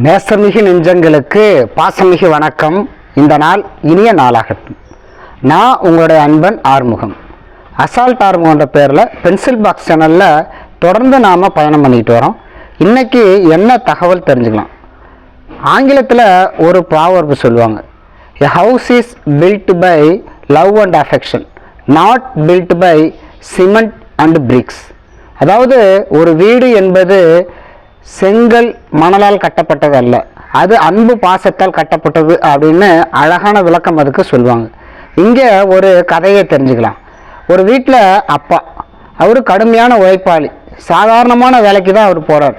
நேசமிகு நெஞ்சங்களுக்கு பாசமிகு வணக்கம். இந்த நாள் இனிய நாளாகட்டும். நான் உங்களுடைய அன்பன் ஆறுமுகம். அசால்ட் ஆறுமுகன்ற பேரில் பென்சில் பாக்ஸ் சேனலில் தொடர்ந்து நாம் பயணம் பண்ணிக்கிட்டு வரோம். இன்றைக்கி என்ன தகவல் தெரிஞ்சுக்கலாம். ஆங்கிலத்தில் ஒரு ப்ராவர்பு சொல்லுவாங்க, a house is built by love and affection, not built by cement and bricks. அதாவது ஒரு வீடு என்பது செங்கல் மணலால் கட்டப்பட்டது அல்ல, அது அன்பு பாசத்தால் கட்டப்பட்டது அப்படின்னு அழகான விளக்கம் அதுக்கு சொல்லுவாங்க. இங்கே ஒரு கதையை தெரிஞ்சுக்கலாம். ஒரு வீட்டில் அப்பா, அவர் கடுமையான உழைப்பாளி, சாதாரணமான வேலைக்கு தான் அவர் போகிறார்.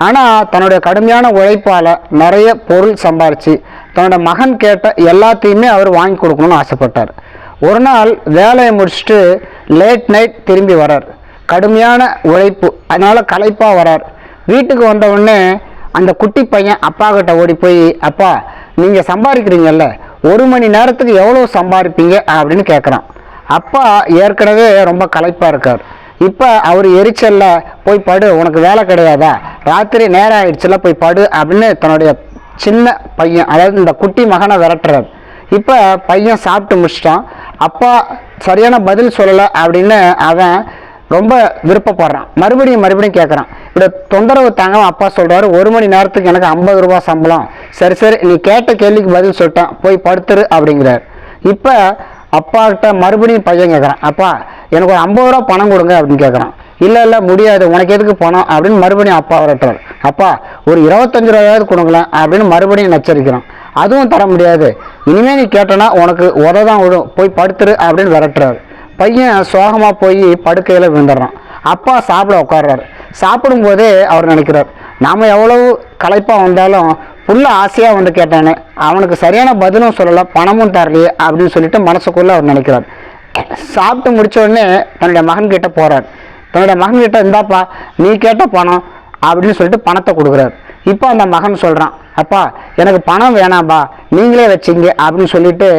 ஆனால் தன்னுடைய கடுமையான உழைப்பால் நிறைய பொருள் சம்பாரித்து தன்னோட மகன் கேட்ட எல்லாத்தையுமே அவர் வாங்கி கொடுக்கணும்னு ஆசைப்பட்டார். ஒரு நாள் வேலையை முடிச்சுட்டு லேட் நைட் திரும்பி வரார். கடுமையான உழைப்பு, அதனால் களைப்பாக வரார். வீட்டுக்கு வந்த உடனே அந்த குட்டி பையன் அப்பா கிட்ட ஓடி போய், அப்பா நீங்கள் சம்பாதிக்கிறீங்கல்ல, 1 மணி நேரத்துக்கு எவ்வளோ சம்பாதிப்பீங்க அப்படின்னு கேட்குறான். அப்பா ஏற்கனவே ரொம்ப களைப்பாக இருக்கார். இப்போ அவர் எரிச்சல்ல, போய் படு, உனக்கு வேலை கிடையாதா, ராத்திரி நேரம் ஆயிடுச்சுல, போய் படு அப்படின்னு தன்னுடைய சின்ன பையன், அதாவது இந்த குட்டி மகனை விரட்டுறார். இப்போ பையன் சாப்பிட்டு முடிச்சிட்டான். அப்பா சரியான பதில் சொல்லலை அப்படின்னு அவன் ரொம்ப விருப்பப்படுறான். மறுபடியும் கேட்குறான். இப்படி தொந்தரவு தாங்க அப்பா சொல்கிறாரு, 1 மணி நேரத்துக்கு எனக்கு 50 ரூபா சம்பளம். சரி நீ கேட்ட கேள்விக்கு பதில் சொல்லிட்டான், போய் படுத்துரு அப்படிங்கிறார். இப்போ அப்பா கிட்ட மறுபடியும் பையன் கேட்குறான், அப்பா எனக்கு ஒரு 50 ரூபா பணம் கொடுங்க அப்படின்னு கேட்குறான். இல்லை முடியாது, உனக்கு எதுக்கு பணம் அப்படின்னு மறுபடியும் அப்பா விரட்டுறார். அப்பா ஒரு 25 ரூபாயாவது கொடுங்களேன் அப்படின்னு மறுபடியும் நச்சரிக்கிறான். அதுவும் தர முடியாது, இனிமேல் நீ கேட்டனா உனக்கு உததான் விடும், போய் படுத்துரு அப்படின்னு விரட்டுறாரு. பையன் சோகமாக போய் படுக்கையில் விழுந்துடுறான். அப்பா சாப்பிட உட்கார்றாரு. சாப்பிடும்போதே அவர் நினைக்கிறார், நாம் எவ்வளவு களைப்பாக வந்தாலும் புள்ள ஆசையாக வந்து கேட்டானே, அவனுக்கு சரியான பதிலும் சொல்லலை, பணமும் தரலையே அப்படின்னு சொல்லிட்டு மனசுக்குள்ளே அவர் நினைக்கிறார். சாப்பிட்டு முடித்த உடனே தன்னுடைய மகன்கிட்ட போகிறார். தன்னுடைய மகன்கிட்ட, இந்தாப்பா நீ கேட்ட பணம் அப்படின்னு சொல்லிட்டு பணத்தை கொடுக்குறாரு. இப்போ அந்த மகன் சொல்கிறான், அப்பா எனக்கு பணம் வேணாம்பா, நீங்களே வச்சிங்க அப்படின்னு சொல்லிட்டு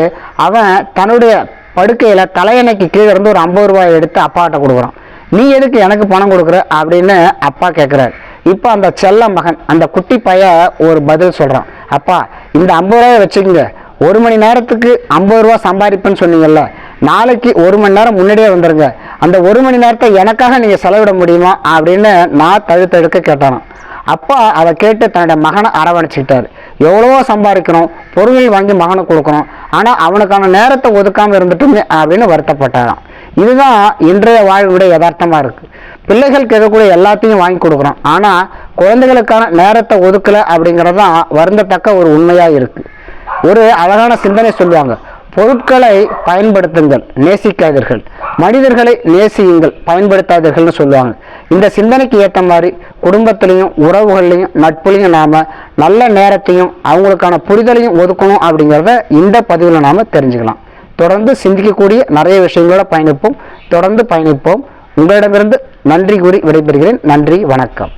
அவன் தன்னுடைய படுக்கையில் தலையணைக்கு கீழே இருந்து ஒரு 50 ரூபாய் எடுத்து அப்பாட்ட கொடுக்குறான். நீ எதுக்கு எனக்கு பணம் கொடுக்குற அப்படின்னு அப்பா கேட்குறாரு. இப்போ அந்த செல்ல மகன், அந்த குட்டி பையன் ஒரு பதில் சொல்கிறான், அப்பா இந்த 50 ரூபாயை வச்சுக்கோங்க, 1 மணி நேரத்துக்கு 50 ரூபா சம்பாதிப்பேன்னு சொன்னீங்கல்ல, நாளைக்கு 1 மணி நேரம் முன்னாடியே வந்துடுங்க, அந்த 1 மணி நேரத்தை எனக்காக நீங்கள் செலவிட முடியுமா அப்படின்னு நான் தழுத்தழுக்க கேட்டானான். அப்பா அதை கேட்டு தன்னுடைய மகனை அரவணைச்சிக்கிட்டார். எவ்வளவோ சம்பாதிக்கணும், பொருள்கள் வாங்கி மகனுக்கு கொடுக்கணும், ஆனால் அவனுக்கான நேரத்தை ஒதுக்காமல் இருந்துட்டுமே அப்படின்னு வருத்தப்பட்டாராம். இதுதான் இன்றைய வாழ்வுடைய யதார்த்தமாக இருக்குது. பிள்ளைகளுக்கு எதக்கூடிய எல்லாத்தையும் வாங்கி கொடுக்குறோம், ஆனால் குழந்தைகளுக்கான நேரத்தை ஒதுக்கலை அப்படிங்கிறது தான் வருந்தத்தக்க ஒரு உண்மையாக இருக்குது. ஒரு அழகான சிந்தனை சொல்லுவாங்க, பொருட்களை பயன்படுத்துங்கள், நேசிக்காதீர்கள், மனிதர்களை நேசியுங்கள், பயன்படுத்தாதீர்கள்னு சொல்லுவாங்க. இந்த சிந்தனைக்கு ஏற்ற மாதிரி குடும்பத்திலையும் உறவுகள்லையும் நட்புலையும் நாம் நல்ல நேரத்தையும் அவங்களுக்கான புரிதலையும் ஒதுக்கணும் அப்படிங்கிறத இந்த பதிவில் நாம் தெரிஞ்சுக்கலாம். தொடர்ந்து சிந்திக்கக்கூடிய நிறைய விஷயங்களோட பயணிப்போம். உங்களிடமிருந்து நன்றி கூறி விடைபெறுகிறேன். நன்றி, வணக்கம்.